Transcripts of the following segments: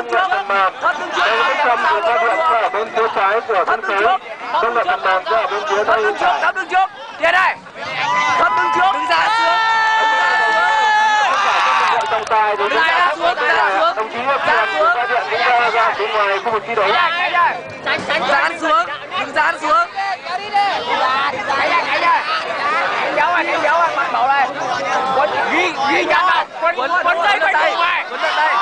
công nghệ phần mềm. Đây là Đức Trâm thì ra điện sẽ ở bên phía trái của sân khấu. Công nghệ phần mềm sẽ ở bên phía tay phải. Thấp đứng trước. Tiền đây. Thấp đứng trước. Đứng ra xuống. Trọng tài thì đứng ra xuống. Đồng chí ra xuống. Ra điện đứng ra phía ngoài khu vực thi đấu. Dán xuống. Đừng dán xuống. Cái dấu anh bắt đầu đây. Ghi nhắc này. Quấn tay quấn tay. Quấn tay.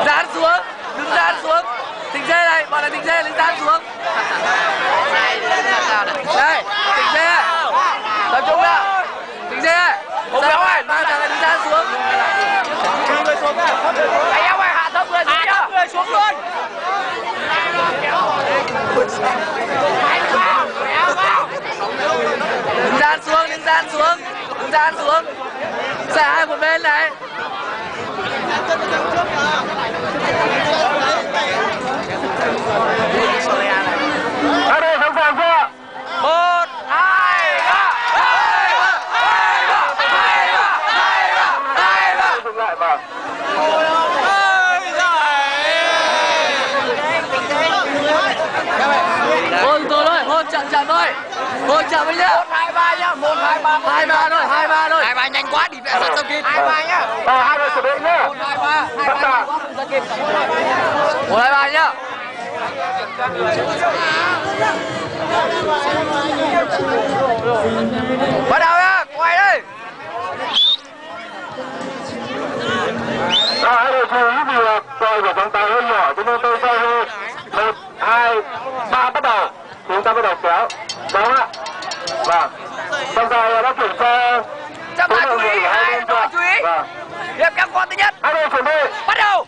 Dán xuống. Đừng dán xuống. Tỉnh dê này, bọn này tỉnh dê đừng dán xuống. Đây, tỉnh dê. Tập trung nào. Tỉnh dê. Không béo này, ba thằng này đừng dán xuống. Người xuống nha. Anh em ơi, hạ thấp người xuống nhá. Người xuống luôn. Đừng dán xuống, đừng dán xuống. Đừng dán xuống. Xả hai một bên này. Ở đây sẵn sàng chưa? 1, 2, 3. Dừng lại vào. Hôn tôi thôi, hôn chậm thôi. Hôn chậm với nhá. 1, 2, 3 nhá. 1, 2, 3. 2, 3 thôi, 2, 3 thôi. 2, 3 nhanh quá đi vẽ sẵn kịp. 2, 3 nhá. Hai người chuẩn bị nhá. 1, 2, 3. 2, 3. 1, 2, 3 nhá. Bắt đầu nhá, quay đi. Hai đội chú ý vì còi của trọng tài hơi nhỏ cho nên tôi quay hơi. 1, 2, 3 bắt đầu. Chúng ta bắt đầu kéo. Kéo ạ. Vâng. Trọng tài đã kiểm tra. Trọng tài chú ý, hai đội chú ý. Hiệp các con thứ nhất. Hai đội chuẩn bị. Bắt đầu.